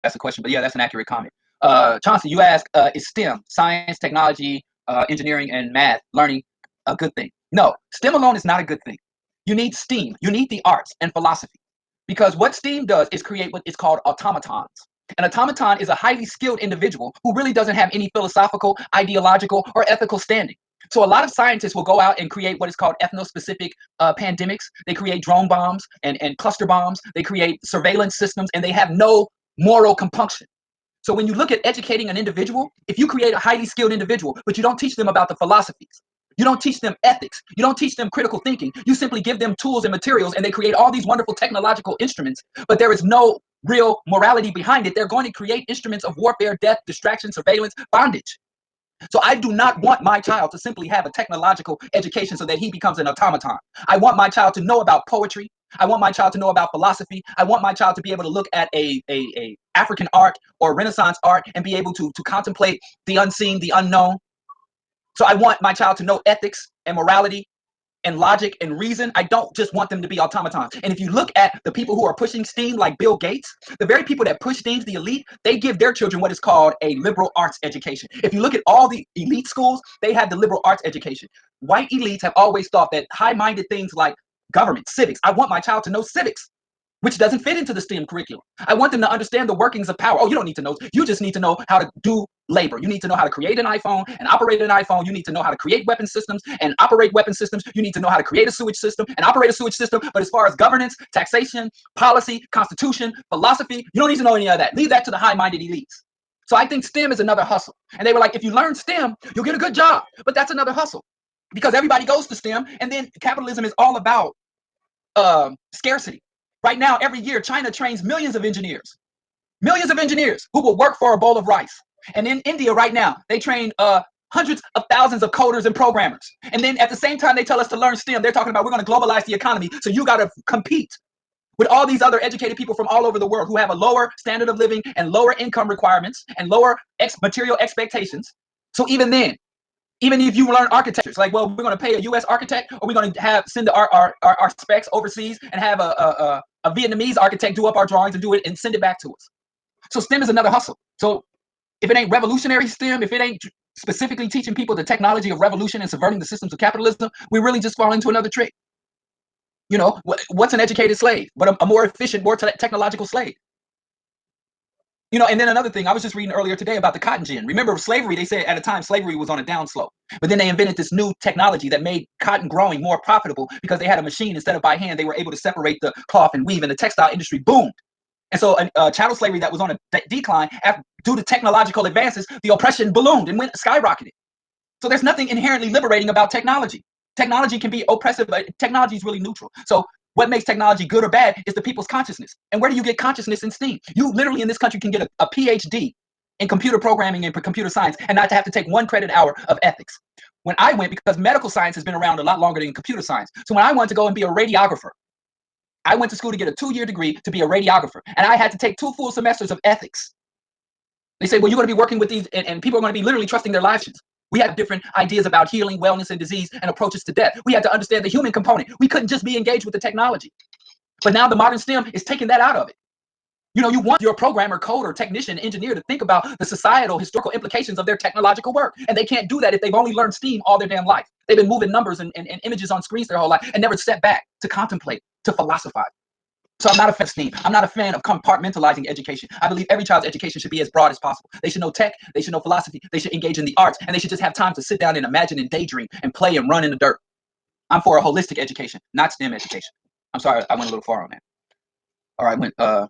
that's a question, but yeah, that's an accurate comment. Chauncey, you asked, is STEM, science, technology, engineering, and math learning a good thing? No, STEM alone is not a good thing. You need STEAM. You need the arts and philosophy. Because what STEAM does is create what is called automatons. An automaton is a highly skilled individual who really doesn't have any philosophical, ideological, or ethical standing. So a lot of scientists will go out and create what is called ethno-specific pandemics. They create drone bombs and cluster bombs. They create surveillance systems, and they have no moral compunction. So when you look at educating an individual, if you create a highly skilled individual, but you don't teach them about the philosophies, you don't teach them ethics, you don't teach them critical thinking, you simply give them tools and materials, and they create all these wonderful technological instruments, but there is no real morality behind it. They're going to create instruments of warfare, death, distraction, surveillance, bondage. So I do not want my child to simply have a technological education so that he becomes an automaton. I want my child to know about poetry. I want my child to know about philosophy. I want my child to be able to look at a African art or Renaissance art and be able to contemplate the unseen, the unknown. So I want my child to know ethics and morality and logic and reason. I don't just want them to be automatons. And if you look at the people who are pushing STEAM, like Bill Gates, the very people that push STEAM, the elite, they give their children what is called a liberal arts education. If you look at all the elite schools, they have the liberal arts education. White elites have always thought that high-minded things like government, civics, I want my child to know civics, which doesn't fit into the STEM curriculum. I want them to understand the workings of power. Oh, you don't need to know. You just need to know how to do labor. You need to know how to create an iPhone and operate an iPhone. You need to know how to create weapon systems and operate weapon systems. You need to know how to create a sewage system and operate a sewage system. But as far as governance, taxation, policy, constitution, philosophy, you don't need to know any of that. Leave that to the high-minded elites. So I think STEM is another hustle. And they were like, if you learn STEM, you'll get a good job. But that's another hustle because everybody goes to STEM. And then capitalism is all about scarcity. Right now, every year, China trains millions of engineers who will work for a bowl of rice. And in India right now, they train hundreds of thousands of coders and programmers. And then at the same time, they tell us to learn STEM. They're talking about we're going to globalize the economy. So you got to compete with all these other educated people from all over the world who have a lower standard of living and lower income requirements and lower material expectations. So even then, even if you learn architecture, it's like, well, we're going to pay a U.S. architect, or we're going to send our specs overseas and have a Vietnamese architect do up our drawings and do it and send it back to us. So STEM is another hustle. So if it ain't revolutionary STEM, if it ain't specifically teaching people the technology of revolution and subverting the systems of capitalism, we really just fall into another trick. You know, what's an educated slave, but a more efficient, more technological slave? You know, and then another thing, I was just reading earlier today about the cotton gin. Remember slavery, they said at a time slavery was on a downslope. But then they invented this new technology that made cotton growing more profitable because they had a machine instead of by hand. They were able to separate the cloth and weave, and the textile industry boomed. And so chattel slavery that was on a decline, due to technological advances, the oppression ballooned and went skyrocketed. So there's nothing inherently liberating about technology. Technology can be oppressive, but technology is really neutral. So what makes technology good or bad is the people's consciousness. And where do you get consciousness in STEAM? You literally in this country can get a PhD in computer programming and computer science and not to have to take 1 credit hour of ethics. When I went, because medical science has been around a lot longer than computer science. So when I wanted to go and be a radiographer, I went to school to get a 2-year degree to be a radiographer. And I had to take 2 full semesters of ethics. They say, well, you're going to be working with these, and people are going to be literally trusting their lives. We had different ideas about healing, wellness, and disease and approaches to death. We had to understand the human component. We couldn't just be engaged with the technology. But now the modern STEM is taking that out of it. You know, you want your programmer, coder, technician, engineer to think about the societal, historical implications of their technological work. And they can't do that if they've only learned STEAM all their damn life. They've been moving numbers and images on screens their whole life and never stepped back to contemplate, to philosophize. So I'm not a fan of STEAM. I'm not a fan of compartmentalizing education. I believe every child's education should be as broad as possible. They should know tech, they should know philosophy, they should engage in the arts, and they should just have time to sit down and imagine and daydream and play and run in the dirt. I'm for a holistic education, not STEM education. I'm sorry, I went a little far on that. All right,